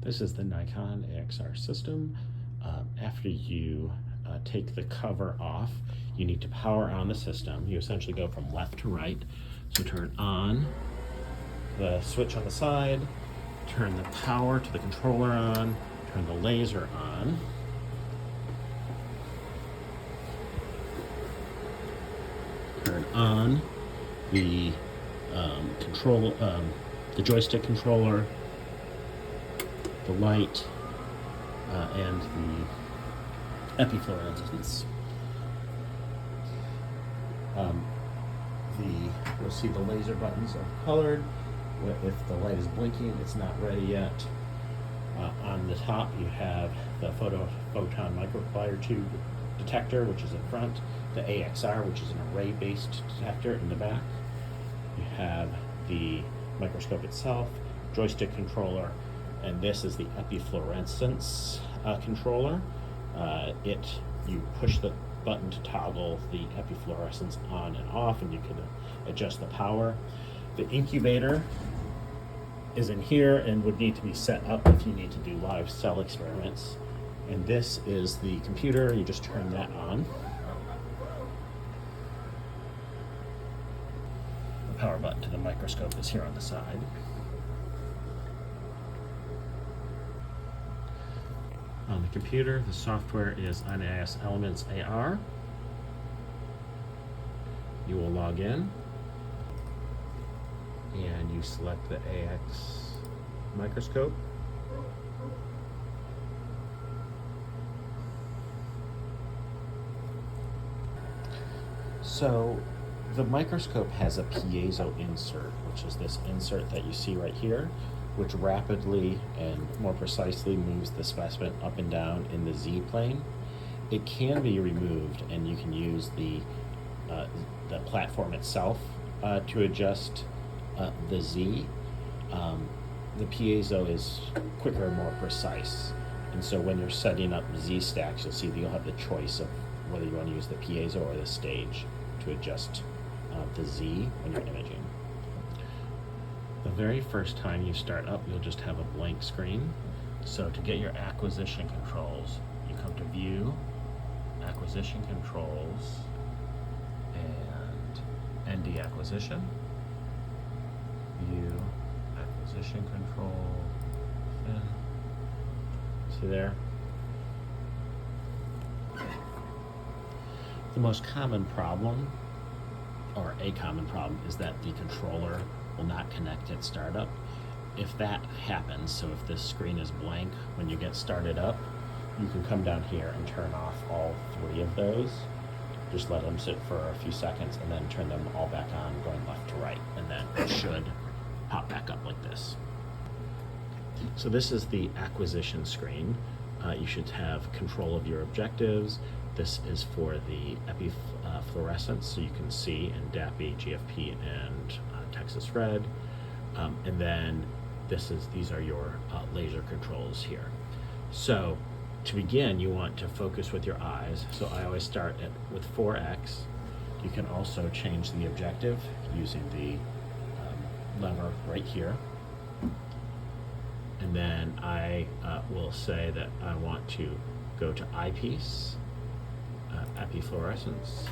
This is the Nikon AXR system. After you take the cover off, you need to power on the system. You essentially go from left to right. So turn on the switch on the side, turn the power to the controller on, turn the laser on. Turn on the the joystick controller, the light, and the epifluorescence. You'll see the laser buttons are colored. If the light is blinking, it's not ready yet. On the top, you have the photon microcollider tube detector, which is in front, the AXR, which is an array-based detector, in the back. You have the microscope itself, joystick controller, and this is the epifluorescence controller. You push the button to toggle the epifluorescence on and off, and you can adjust the power. The incubator is in here and would need to be set up if you need to do live cell experiments. And this is the computer. You just turn that on. The power button to the microscope is here on the side. On the computer, the software is NAS Elements AR. You will log in and you select the AX microscope. So the microscope has a piezo insert, which is this insert that you see right here, which rapidly and more precisely moves the specimen up and down in the Z plane. It can be removed, and you can use the platform itself to adjust the Z. The piezo is quicker and more precise, and so when you're setting up Z stacks, you'll see that you'll have the choice of whether you want to use the piezo or the stage to adjust the Z when you're imaging. The very first time you start up, you'll just have a blank screen. So to get your acquisition controls, you come to View, Acquisition Controls, and ND Acquisition. View, Acquisition Control, fin. See there? The most common problem, or a common problem, is that the controller will not connect at startup. If that happens, so if this screen is blank when you get started up, you can come down here and turn off all three of those. Just let them sit for a few seconds and then turn them all back on, going left to right, and then it should pop back up like this. So this is the acquisition screen. You should have control of your objectives. This is for the epifluorescence, so you can see in DAPI, GFP, and Texas Red. And then these are your laser controls here. So to begin, you want to focus with your eyes. So I always start with 4x. You can also change the objective using the lever right here. And then I will say that I want to go to eyepiece, epifluorescence.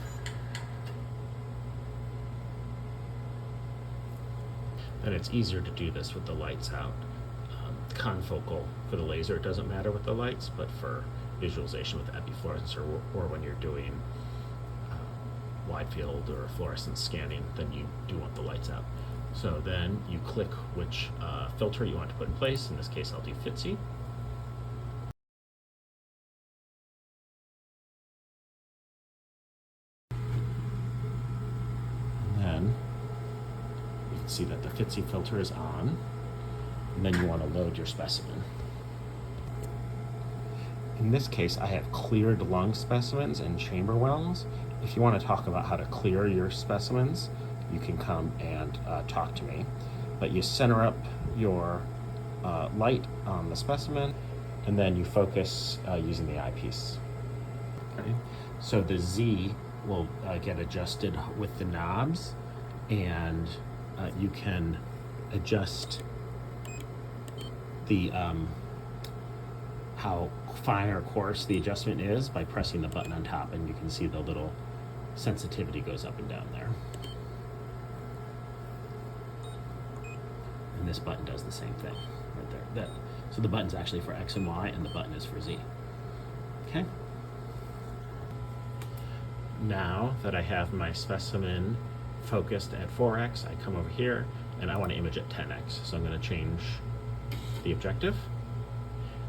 And it's easier to do this with the lights out. Confocal for the laser, it doesn't matter with the lights, but for visualization with epifluorescence or when you're doing wide field or fluorescence scanning, then you do want the lights out. So then you click which filter you want to put in place. In this case, I'll do FTSE. And then you can see that the FTSE filter is on, and then you want to load your specimen. In this case, I have cleared lung specimens and chamber wells. If you want to talk about how to clear your specimens, you can come and talk to me. But you center up your light on the specimen, and then you focus using the eyepiece. Okay. So the Z will get adjusted with the knobs, and you can adjust the how fine or coarse the adjustment is by pressing the button on top, and you can see the little sensitivity goes up and down there. And this button does the same thing right there. So the button's actually for X and Y, and the button is for Z. Okay. Now that I have my specimen focused at 4x, I come over here and I want to image at 10x. So I'm going to change the objective,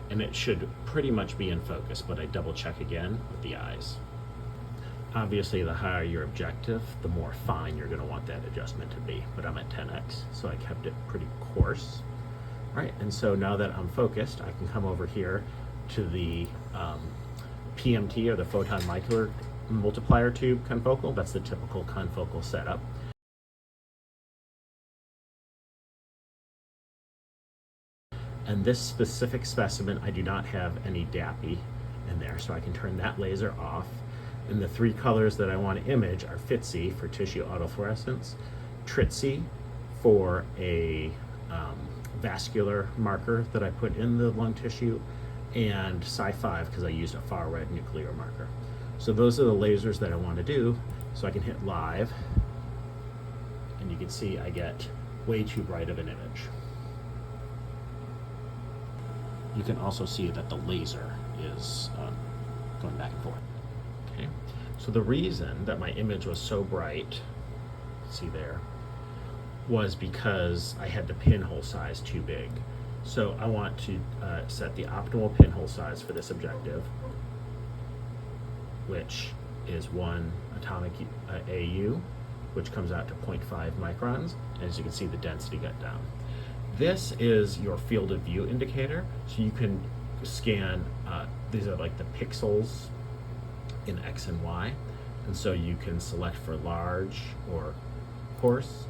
and it should pretty much be in focus, but I double check again with the eyes. Obviously, the higher your objective, the more fine you're going to want that adjustment to be, but I'm at 10x, so I kept it pretty coarse. All right, and so now that I'm focused, I can come over here to the PMT, or the photon multiplier tube confocal. That's the typical confocal setup. And this specific specimen, I do not have any DAPI in there, so I can turn that laser off. And the three colors that I want to image are FITSI for tissue autofluorescence, TRITSI for a vascular marker that I put in the lung tissue, and Psi5 because I used a far red nuclear marker. So those are the lasers that I want to do. So I can hit live, and you can see I get way too bright of an image. You can also see that the laser is going back and forth. Okay, so the reason that my image was so bright, see there, was because I had the pinhole size too big. So I want to set the optimal pinhole size for this objective, which is 1 atomic AU, which comes out to 0.5 microns. And as you can see, the density got down. This is your field of view indicator, so you can scan, these are like the pixels in X and Y, and so you can select for large or coarse.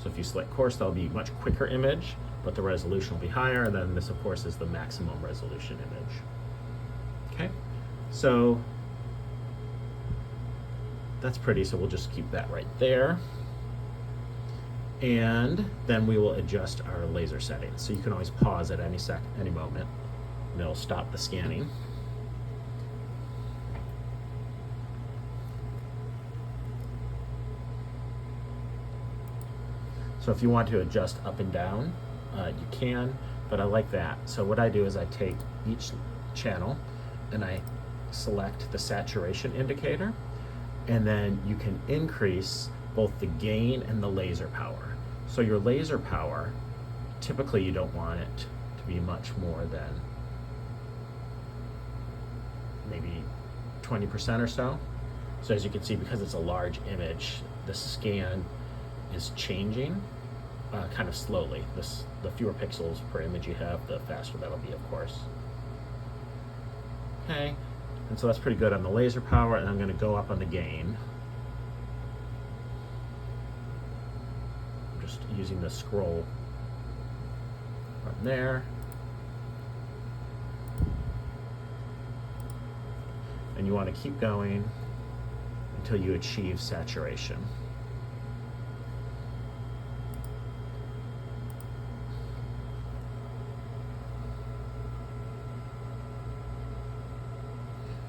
So if you select coarse, that'll be a much quicker image, but the resolution will be higher, and then this of course is the maximum resolution image. Okay, so that's pretty, so we'll just keep that right there. And then we will adjust our laser settings. So you can always pause at any moment, and it'll stop the scanning. So if you want to adjust up and down, you can, but I like that. So what I do is I take each channel and I select the saturation indicator, and then you can increase both the gain and the laser power. So your laser power, typically you don't want it to be much more than maybe 20% or so. So as you can see, because it's a large image, the scan is changing kind of slowly. The fewer pixels per image you have, the faster that'll be, of course. Okay, and so that's pretty good on the laser power, and I'm going to go up on the gain. I'm just using the scroll from there. And you want to keep going until you achieve saturation.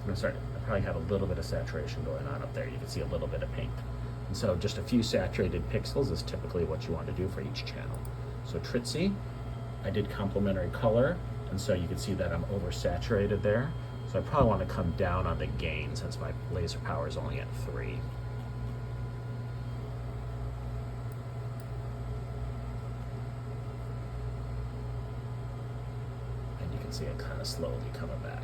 I'm sorry, I probably have a little bit of saturation going on up there. You can see a little bit of pink. And so just a few saturated pixels is typically what you want to do for each channel. So TRITSI, I did complementary color, and so you can see that I'm oversaturated there. So I probably want to come down on the gain since my laser power is only at 3. And you can see it kind of slowly coming back.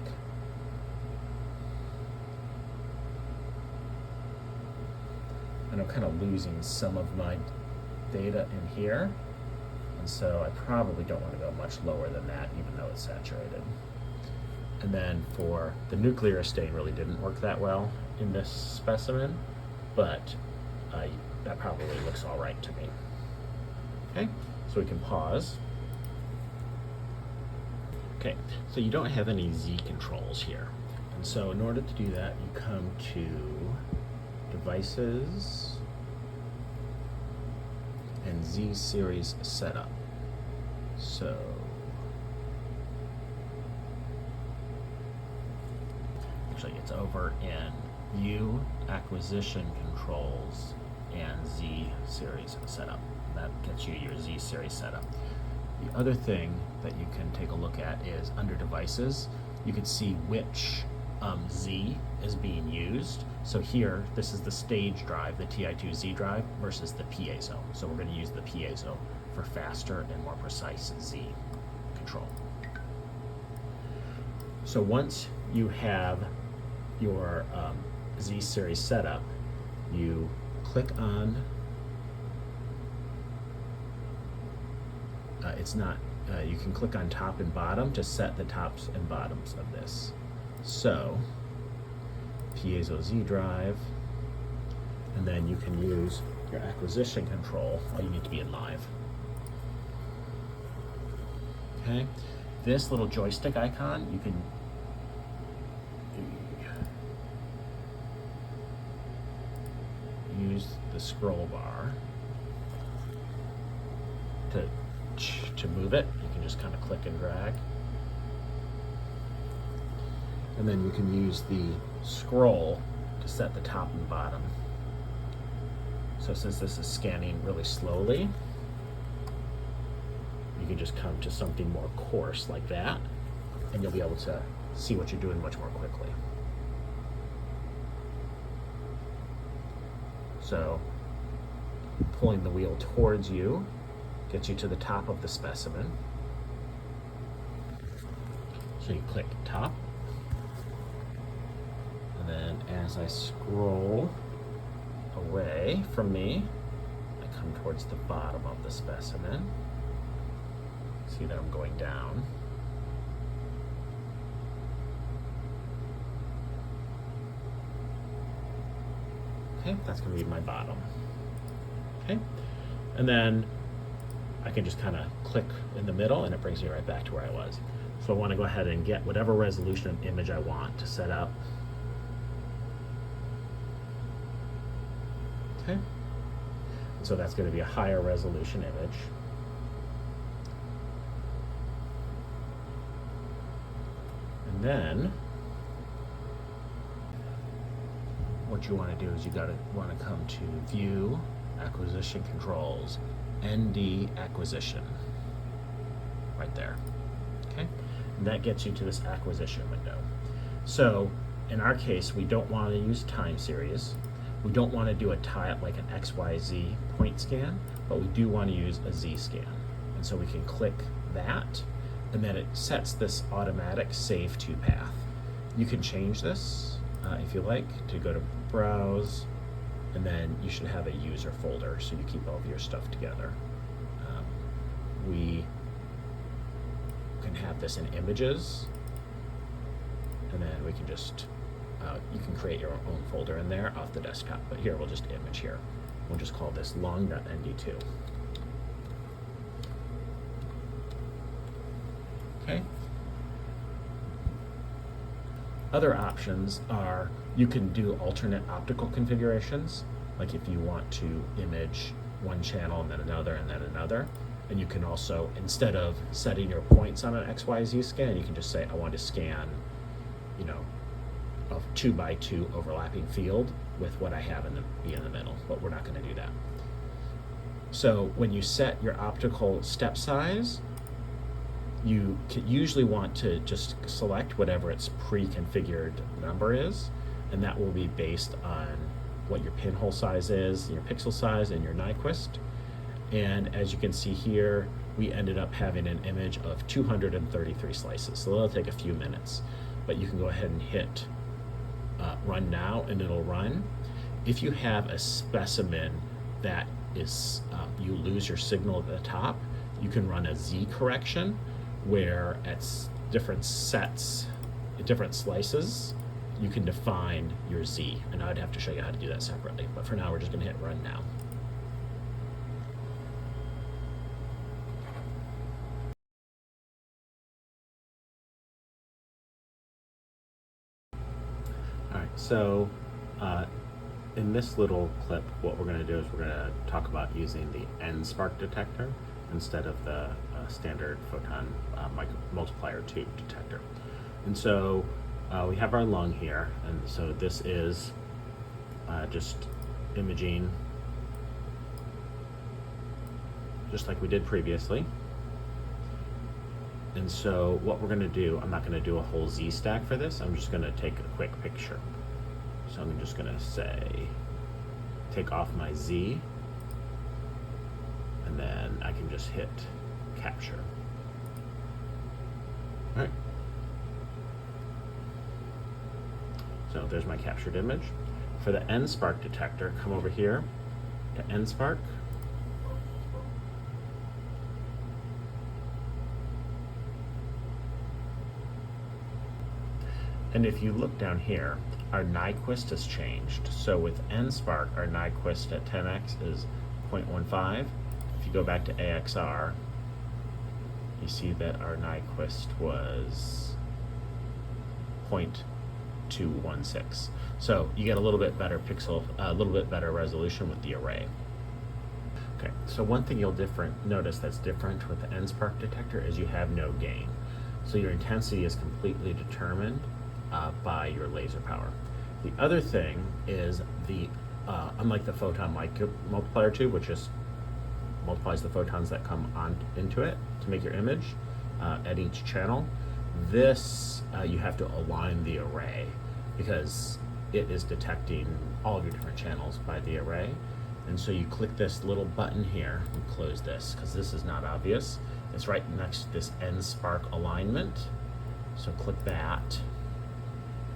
And I'm kind of losing some of my data in here. And so I probably don't want to go much lower than that, even though it's saturated. And then for the nuclear stain, really didn't work that well in this specimen, but that probably looks all right to me. Okay, so we can pause. Okay, so you don't have any Z controls here. And so in order to do that, you come to Devices and Z series setup. So over in View, Acquisition Controls, and Z series setup. That gets you your Z series setup. The other thing that you can take a look at is under Devices, you can see which Z is being used. So here, this is the stage drive, the TI2Z drive, versus the piezo. So we're going to use the piezo for faster and more precise Z control. So once you have your Z series setup, you click on, you can click on top and bottom to set the tops and bottoms of this. So, piezo Z drive, and then you can use your acquisition control. Oh, you need to be in live. Okay, this little joystick icon, you can use the scroll bar to move it. You can just kind of click and drag. And then you can use the scroll to set the top and bottom. So since this is scanning really slowly, you can just come to something more coarse like that, and you'll be able to see what you're doing much more quickly. So pulling the wheel towards you gets you to the top of the specimen. So you click top, and then as I scroll away from me, I come towards the bottom of the specimen. See that I'm going down. Okay, that's going to be my bottom. Okay, and then I can just kind of click in the middle and it brings me right back to where I was. So I want to go ahead and get whatever resolution of image I want to set up. Okay, so that's going to be a higher resolution image. And then what you want to do is you want to come to View, Acquisition Controls, ND Acquisition, right there. Okay, and that gets you to this acquisition window. So in our case, we don't want to use time series. We don't want to do a tie-up like an XYZ point scan, but we do want to use a Z scan. And so we can click that, and then it sets this automatic save to path. You can change this if you like to go to Browse, and then you should have a user folder so you keep all of your stuff together. We can have this in images, and then we can just you can create your own folder in there off the desktop, but here we'll just image here. We'll just call this long.nd2. Okay. Other options are you can do alternate optical configurations, like if you want to image one channel and then another and then another. And you can also, instead of setting your points on an XYZ scan, you can just say, I want to scan, you know, a 2x2 overlapping field with what I have in the middle, but we're not going to do that. So when you set your optical step size, you usually want to just select whatever its pre-configured number is, and that will be based on what your pinhole size is, your pixel size, and your Nyquist. And as you can see here, we ended up having an image of 233 slices. So it'll take a few minutes, but you can go ahead and hit run now, and it'll run. If you have a specimen that is, you lose your signal at the top, you can run a Z correction, where at different sets, different slices, you can define your Z. And I'd have to show you how to do that separately, but for now we're just going to hit run now. All right, so in this little clip, what we're going to do is we're going to talk about using the NSPARC detector instead of the standard photon multiplier tube detector. And so we have our lung here, and so this is just imaging, just like we did previously. And so what we're gonna do, I'm not gonna do a whole Z stack for this, I'm just gonna take a quick picture. So I'm just gonna say, take off my Z, and then I can just hit capture. All right. So there's my captured image. For the NSPARC detector, come over here to NSPARC. And if you look down here, our Nyquist has changed. So with NSPARC, our Nyquist at 10x is 0.15. If you go back to AXR, you see that our Nyquist was 0.216. So you get a little bit better pixel, a little bit better resolution with the array. Okay, so one thing you'll notice that's different with the NSPARC detector is you have no gain. So your intensity is completely determined by your laser power. The other thing is unlike the photon multiplier tube, which just multiplies the photons that come on into it to make your image at each channel, this you have to align the array because it is detecting all of your different channels by the array. And so you click this little button here and close this because this is not obvious. It's right next to this NSPARC alignment. So click that,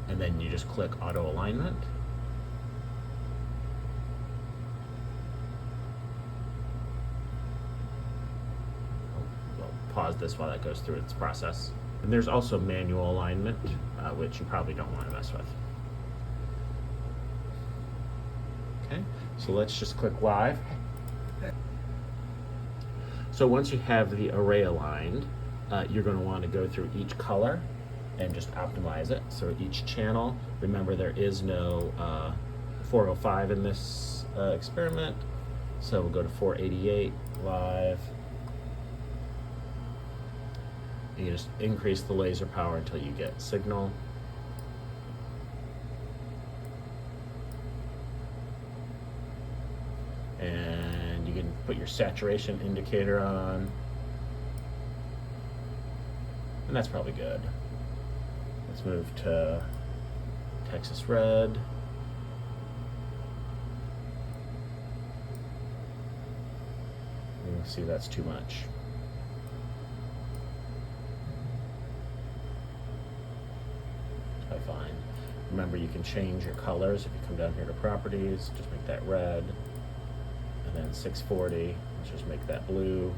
and then you just click auto alignment. We'll pause this while that goes through its process. And there's also manual alignment, which you probably don't want to mess with. Okay, so let's just click live. So once you have the array aligned, you're going to want to go through each color and just optimize it. So each channel, remember there is no 405 in this experiment. So we'll go to 488 live. And you just increase the laser power until you get signal. And you can put your saturation indicator on. And that's probably good. Let's move to Texas Red. You'll see that's too much. It's probably fine. Remember, you can change your colors. If you come down here to properties, just make that red. And then 640, let's just make that blue.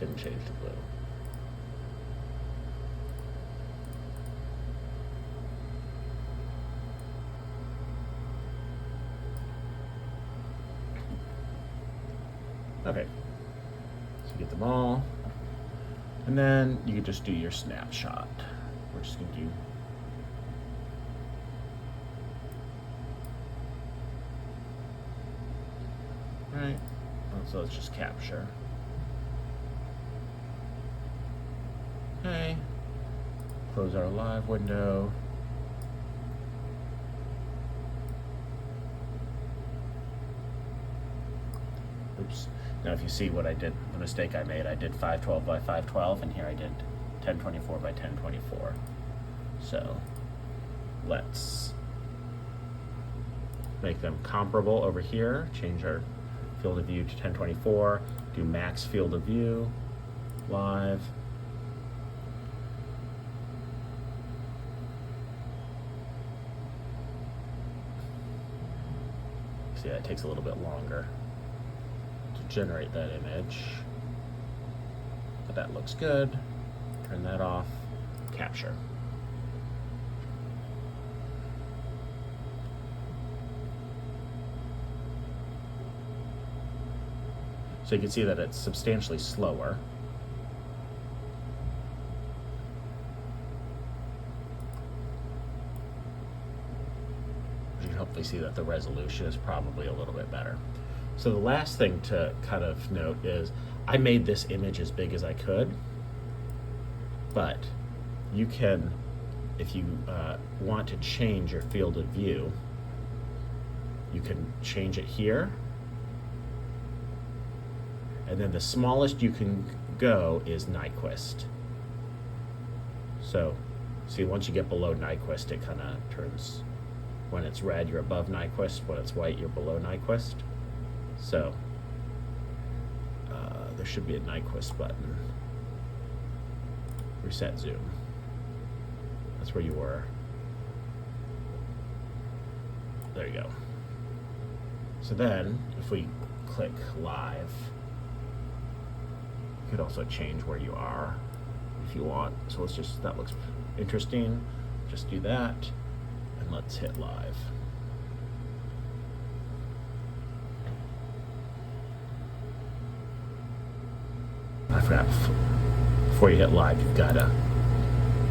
Didn't change the blue. Okay, so you get them all. And then you can just do your snapshot. We're just gonna do right. So let's just capture. Okay. Close our live window. Oops. Now if you see what I did, the mistake I made, I did 512 by 512, and here I did 1024 by 1024. So let's make them comparable over here. Change our field of view to 1024, do max field of view, live. See, that takes a little bit longer to generate that image, but that looks good. Turn that off, capture. So you can see that it's substantially slower. You can hopefully definitely see that the resolution is probably a little bit better. So the last thing to kind of note is I made this image as big as I could, but you can, if you want to change your field of view, you can change it here. And then the smallest you can go is Nyquist. So, see, once you get below Nyquist, it kind of turns, when it's red, you're above Nyquist. When it's white, you're below Nyquist. So, there should be a Nyquist button. Reset zoom. That's where you were. There you go. So then, if we click live, you could also change where you are if you want. So let's just, that looks interesting. Just do that, and let's hit live. I forgot, before you hit live,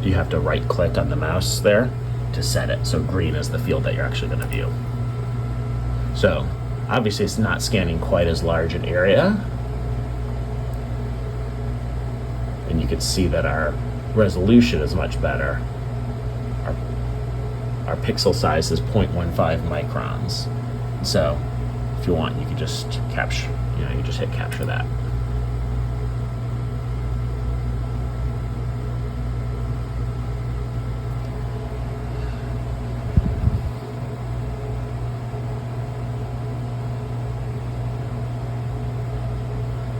you have to right click on the mouse there to set it. So green is the field that you're actually going to view. So obviously it's not scanning quite as large an area. And you can see that our resolution is much better. Our pixel size is 0.15 microns. So if you want, you can just capture, you just hit capture that.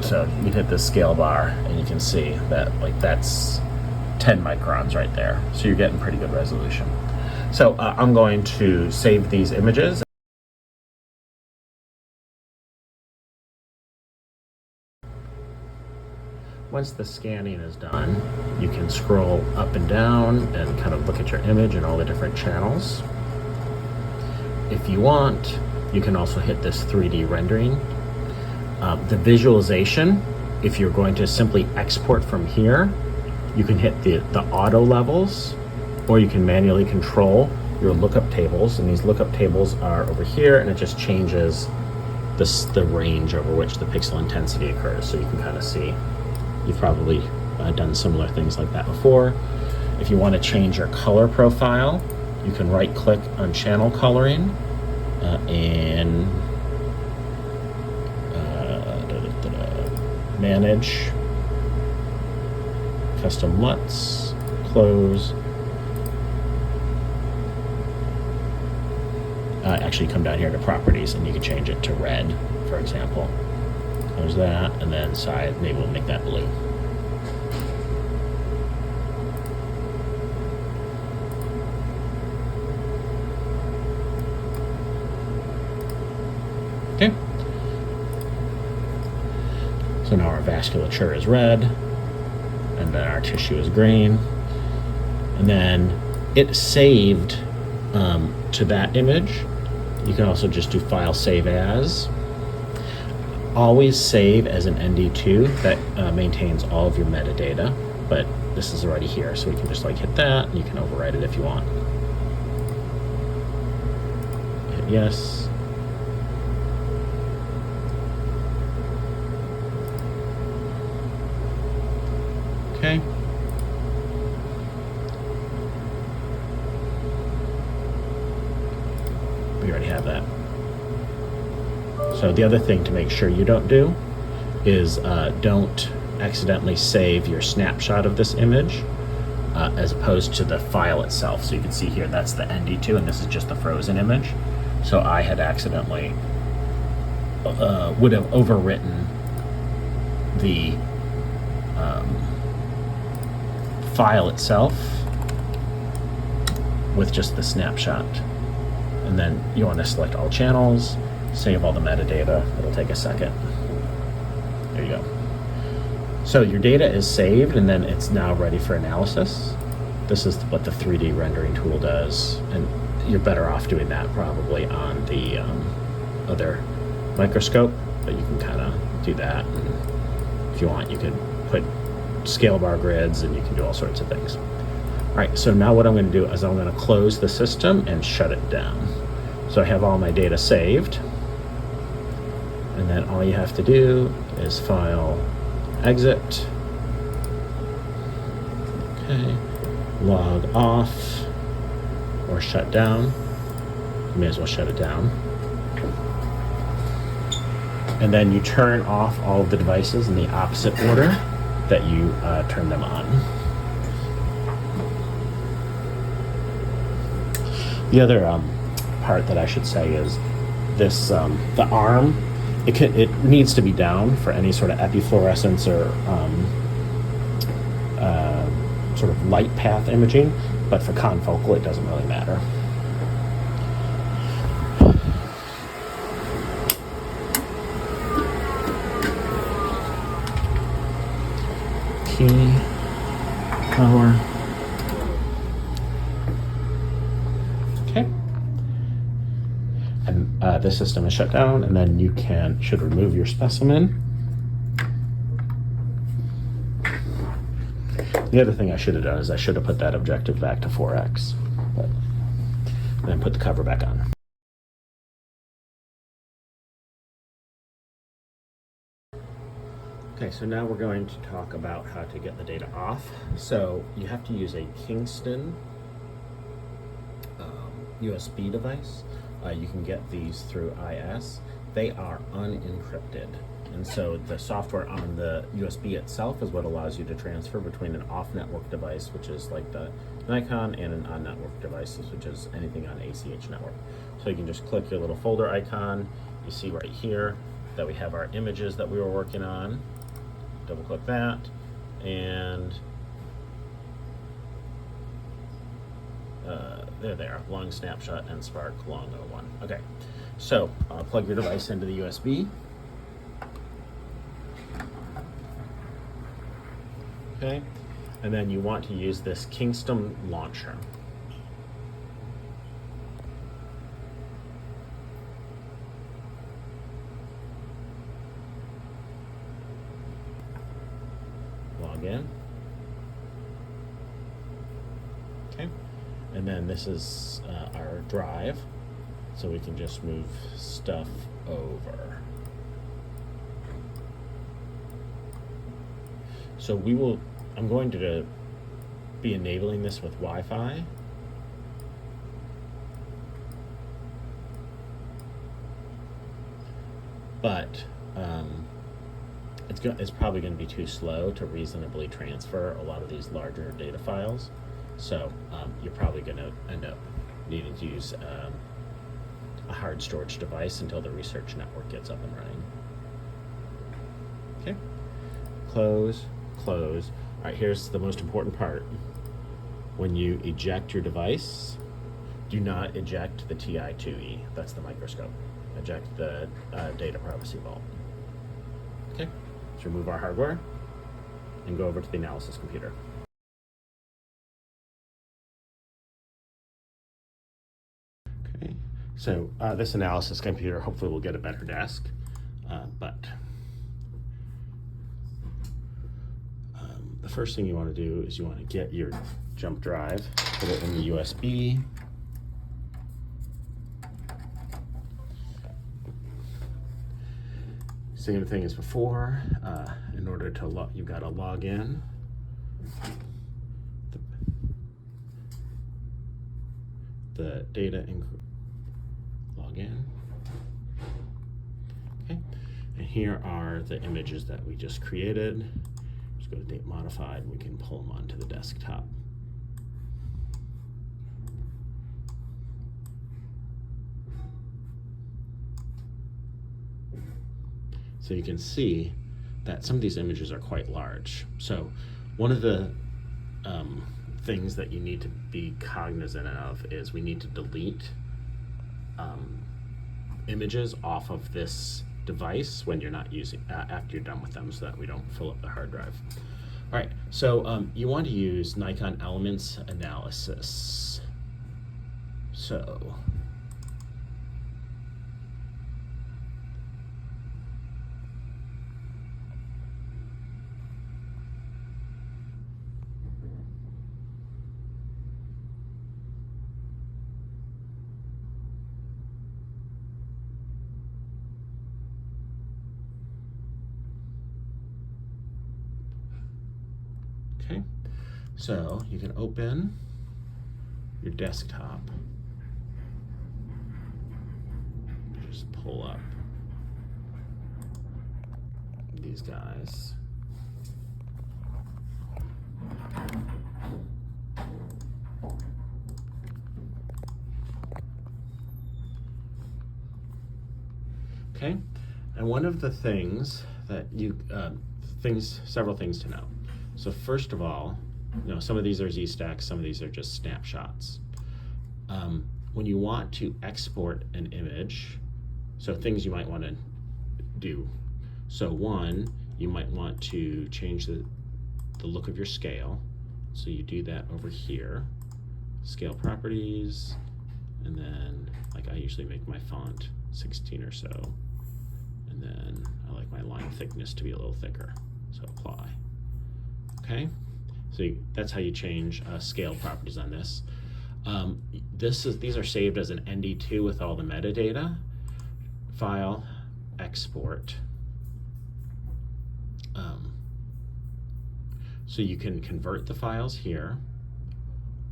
So you can hit the scale bar and you can see that that's 10 microns right there. So you're getting pretty good resolution. So I'm going to save these images. Once the scanning is done, you can scroll up and down and kind of look at your image and all the different channels. If you want, you can also hit this 3D rendering. The visualization, if you're going to simply export from here, you can hit the auto levels, or you can manually control your lookup tables, and these lookup tables are over here, and it just changes the range over which the pixel intensity occurs. So you can kind of see, you've probably done similar things like that before. If you want to change your color profile, you can right click on channel coloring and manage, custom LUTs, close. Actually come down here to properties and you can change it to red, for example. Close that, and then side, maybe we'll make that blue. Okay. So now our vasculature is red, and then our tissue is green. And then it saved to that image. You can also just do file save as. Always save as an ND2 that maintains all of your metadata, but this is already here, so we can just hit that, and you can overwrite it if you want. Hit yes. Okay. We already have that. So the other thing to make sure you don't do is don't accidentally save your snapshot of this image as opposed to the file itself. So you can see here, that's the ND2, and this is just the frozen image. So I had accidentally would have overwritten the file itself with just the snapshot. And then you want to select all channels, save all the metadata. It'll take a second. There you go. So your data is saved, and then it's now ready for analysis. This is what the 3D rendering tool does, and you're better off doing that probably on the other microscope, but you can kind of do that. And if you want, you can put scale bar grids, and you can do all sorts of things. All right, so now what I'm going to do is I'm going to close the system and shut it down. So I have all my data saved. And then all you have to do is file exit. Okay, log off or shut down. You may as well shut it down. And then you turn off all of the devices in the opposite order that you turn them on. The other part that I should say is this, the arm, it needs to be down for any sort of epifluorescence or sort of light path imaging, but for confocal it doesn't really matter. Key, power. Okay. And the system is shut down, and then you should remove your specimen. The other thing I should have done is I should have put that objective back to 4x, but then put the cover back on. Okay, so now we're going to talk about how to get the data off. So you have to use a Kingston USB device. You can get these through IS. They are unencrypted. And so the software on the USB itself is what allows you to transfer between an off-network device, which is like the Nikon, and an on-network device, which is anything on ACH network. So you can just click your little folder icon. You see right here that we have our images that we were working on. Double click that, and there they are, long snapshot and NSPARC long 01. Okay, so plug your device into the USB. Okay, and then you want to use this Kingston launcher. Log in. Okay, and then this is our drive, so we can just move stuff over. So I'm going to be enabling this with Wi-Fi. But it's probably going to be too slow to reasonably transfer a lot of these larger data files. So you're probably going to end up needing to use a hard storage device until the research network gets up and running. Okay, close. All right, here's the most important part. When you eject your device, do not eject the TI-2E. That's the microscope. Eject the data privacy vault. Okay, let's remove our hardware and go over to the analysis computer. Okay, so this analysis computer hopefully will get a better desk, but the first thing you want to do is you want to get your jump drive, put it in the USB. Same thing as before. In order to you've got to log in. The data log in. Okay, and here are the images that we just created. Just go to date modified, and we can pull them onto the desktop. So you can see that some of these images are quite large. So one of the things that you need to be cognizant of is we need to delete images off of this device when you're not using, after you're done with them, so that we don't fill up the hard drive. All right, so you want to use Nikon Elements Analysis. So Okay, so you can open your desktop, just pull up these guys. Okay, and one of the things that several things to know. So first of all, some of these are Z-stacks, some of these are just snapshots. When you want to export an image, so things you might want to do. So one, you might want to change the look of your scale. So you do that over here, scale properties, and then like I usually make my font 16 or so. And then I like my line thickness to be a little thicker, so apply. Okay, so that's how you change scale properties on this. These are saved as an ND2 with all the metadata. File, export. So you can convert the files here,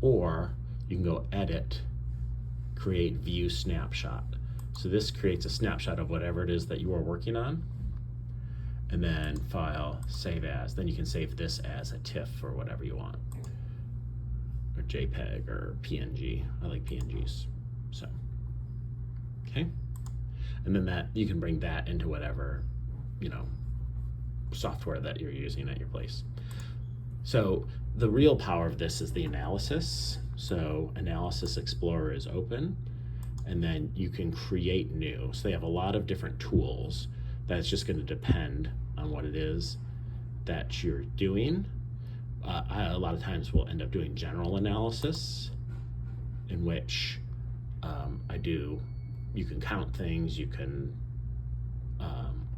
or you can go edit, create view snapshot. So this creates a snapshot of whatever it is that you are working on, and then file, save as. Then you can save this as a TIFF or whatever you want, or JPEG or PNG. I like PNGs. So, okay, and then that you can bring that into whatever software that you're using at your place. So the real power of this is the analysis. So Analysis Explorer is open, and then you can create new. So they have a lot of different tools. That's just going to depend on what it is that you're doing. A lot of times we'll end up doing general analysis, in which you can count things, you can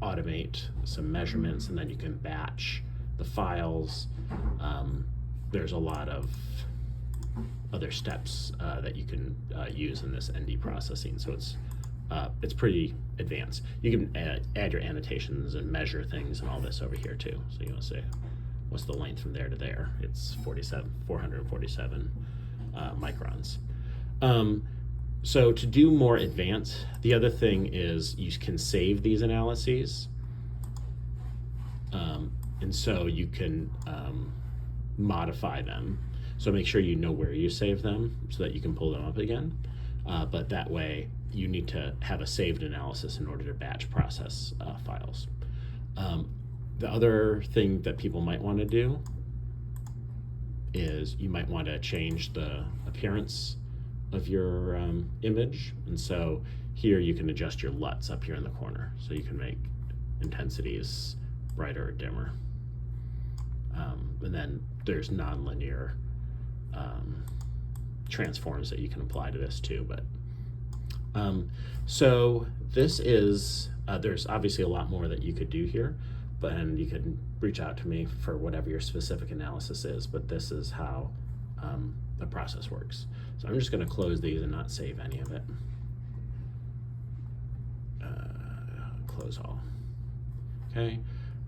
automate some measurements, and then you can batch the files. There's a lot of other steps that you can use in this ND processing, so it's pretty advanced. You can add your annotations and measure things and all this over here too. So you want to say, what's the length from there to there? It's 447 microns. So to do more advanced, the other thing is you can save these analyses, and so you can modify them. So make sure you know where you save them so that you can pull them up again. But that way you need to have a saved analysis in order to batch process files. The other thing that people might want to do is you might want to change the appearance of your image. And so here you can adjust your LUTs up here in the corner. So you can make intensities brighter or dimmer. And then there's nonlinear transforms that you can apply to this too. But so this is, there's obviously a lot more that you could do here, and you can reach out to me for whatever your specific analysis is, but this is how the process works. So I'm just going to close these and not save any of it. Close all. Okay,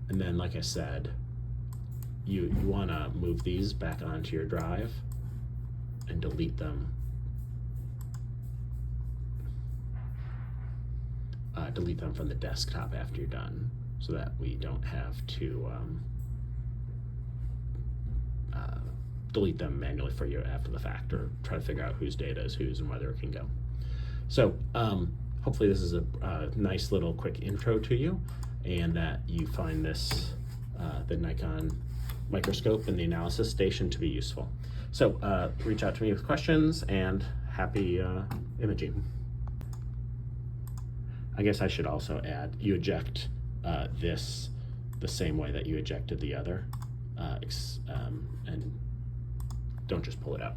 and then like I said, you want to move these back onto your drive and delete them. Delete them from the desktop after you're done, so that we don't have to delete them manually for you after the fact, or try to figure out whose data is whose and whether it can go. So hopefully this is a nice little quick intro to you, and that you find this, the Nikon microscope and the analysis station, to be useful. So reach out to me with questions, and happy imaging. I guess I should also add, you eject this the same way that you ejected the other, and don't just pull it out.